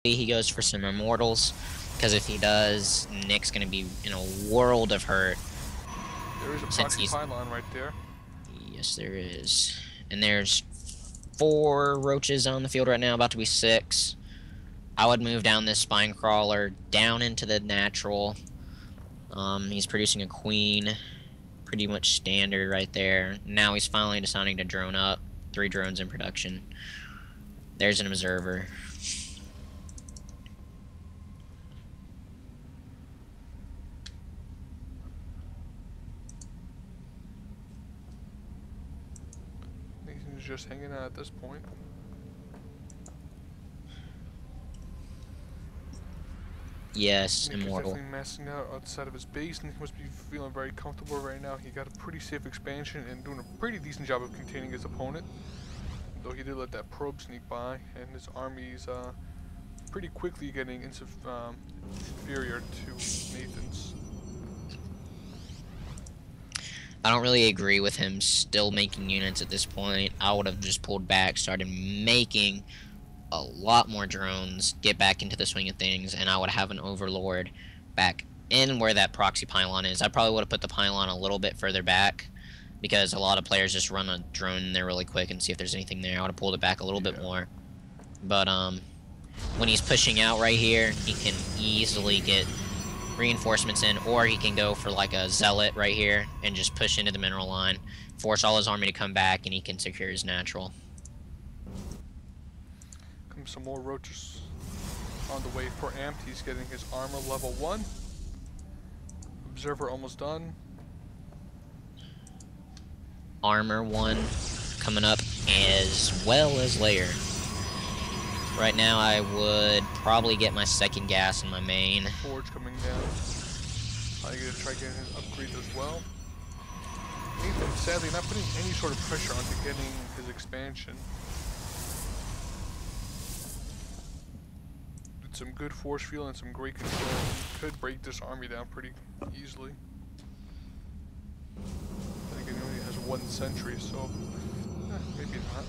he goes for some immortals, because if he does, Nick's gonna be in a world of hurt. There is a proxy pylon right there. Yes, there is. And there's 4 roaches on the field right now, about to be 6. I would move down this spine crawler down into the natural. He's producing a queen. Pretty much standard right there. Now he's finally deciding to drone up. 3 drones in production. There's an observer. Nathen's just hanging out at this point. Yes, Nick immortal. is definitely messing out outside of his base. Nick must be feeling very comfortable right now. He got a pretty safe expansion and doing a pretty decent job of containing his opponent. Though he did let that probe sneak by, and his army's pretty quickly getting inferior to Nathen's. I don't really agree with him still making units at this point. I would have just pulled back, started making a lot more drones, get back into the swing of things, and I would have an overlord back in where that proxy pylon is. I probably would have put the pylon a little bit further back, because a lot of players just run a drone in there really quick and see if there's anything there. I would have pulled it back a little bit more. But when he's pushing out right here, he can easily get reinforcements in, or he can go for like a zealot right here and just push into the mineral line, force all his army to come back, and he can secure his natural. Comes some more roaches on the way for Amped. He's getting his armor level 1. Observer almost done. Armor 1 coming up, as well as layer. Right now I would probably get my second gas in my main. Forge coming down. I'm gonna try getting his upgrades as well. Nathen sadly not putting any sort of pressure onto getting his expansion. With some good force field and some great control, he could break this army down pretty easily. Then again, he only has 1 sentry, so maybe not.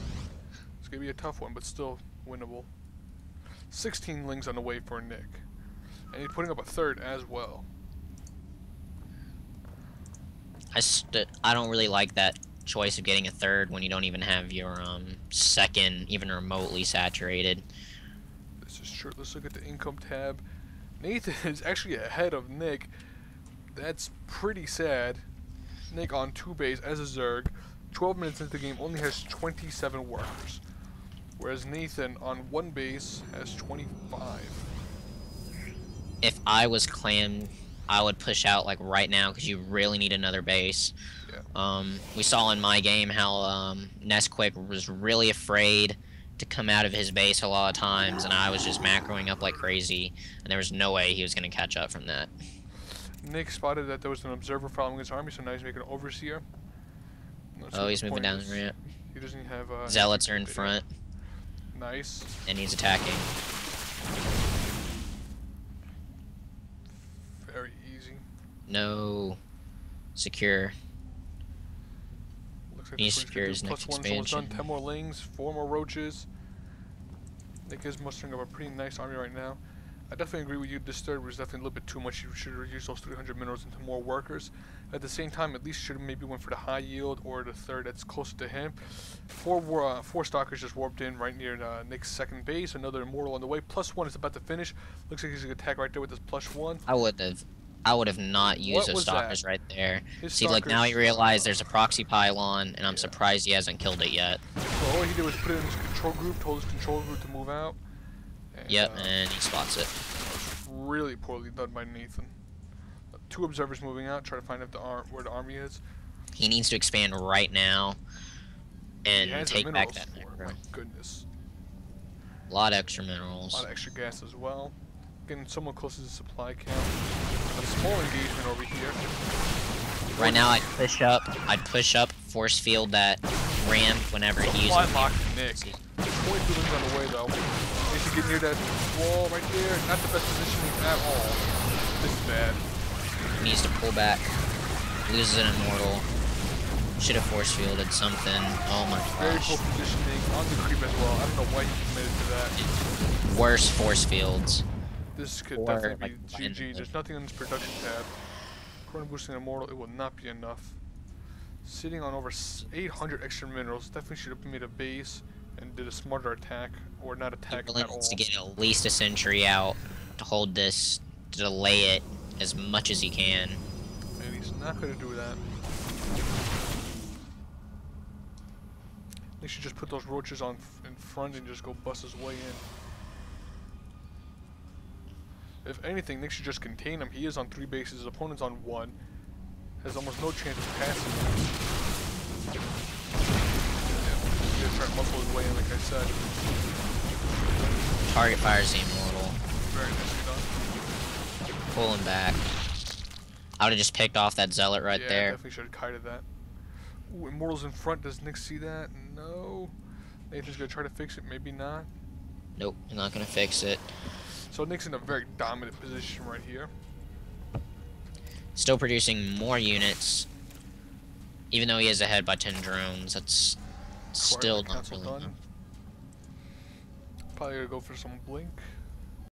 It's gonna be a tough one, but still winnable. 16 lings on the way for Nick, and he's putting up a 3rd as well. I don't really like that choice of getting a 3rd when you don't even have your 2nd even remotely saturated. This is true. Let's look at the income tab. Nathen is actually ahead of Nick. That's pretty sad. Nick on 2 bays as a Zerg, 12 minutes into the game, only has 27 workers. Whereas Nathen on 1 base has 25. If I was Clam, I would push out like right now, because you really need another base. Yeah. We saw in my game how Nesquik was really afraid to come out of his base a lot of times, and I was just macroing up like crazy, and there was no way he was going to catch up from that. Nick spotted that there was an observer following his army, so now he's making an overseer. Oh, he's moving down the ramp. He doesn't have Zealots are in front. Nice. And he's attacking. Very easy. No. Secure. Looks like he secures his next expansion. 10 more lings, 4 more roaches. Nick is mustering up a pretty nice army right now. I definitely agree with you. This 3rd was definitely a little bit too much. You should reduce those 300 minerals into more workers. At the same time, at least should have maybe went for the high yield or the 3rd that's closer to him. 4 stalkers just warped in right near Nick's 2nd base. Another immortal on the way. +1 is about to finish. Looks like he's gonna attack right there with his +1. I would have not used those stalkers right there. See, like now he realized there's a proxy pylon, and I'm surprised he hasn't killed it yet. So all he did was put it in his control group, told his control group to move out. And, yep, and he spots it. Really poorly done by Nathen. 2 observers moving out, try to find out where the army is. He needs to expand right now and take back that macro. My goodness. A lot of extra minerals. A lot of extra gas as well. Getting somewhat close to the supply camp. A small engagement over here. Right now I'd push up, force field that ramp whenever he uses it. Lock Nick. 22 lings on the way though. Needs to get near that wall right there. Not the best positioning at all. This is bad. He needs to pull back. Loses an immortal. Should have force fielded something. Oh my Very gosh. poor positioning on the creep as well. I don't know why he committed to that. Worse force fields. This could Or, definitely like, be GG. There's nothing on this production tab. According to boosting immortal, it will not be enough. Sitting on over 800 extra minerals, definitely should have made a base and did a smarter attack, or not attack He really at all. needs to get at least a sentry out to hold this, to delay it as much as he can. And he's not going to do that. They should just put those roaches on in front and just go bust his way in. If anything, Nick should just contain him. He is on 3 bases, his opponent's on 1. Has almost no chance of passing him. Yeah, he's gonna try to muscle his way in, like I said. Target fires the immortal. Very nicely done. Pull him back. I would have just picked off that zealot right Yeah, there. definitely should have kited that. Ooh, Immortal's in front. Does Nick see that? No. Nathan's gonna try to fix it. Maybe not. Nope, he's not gonna fix it. So Nick's in a very dominant position right here. Still producing more units. Even though he is ahead by 10 drones, that's still not Council really done. enough. Probably gonna go for some blink.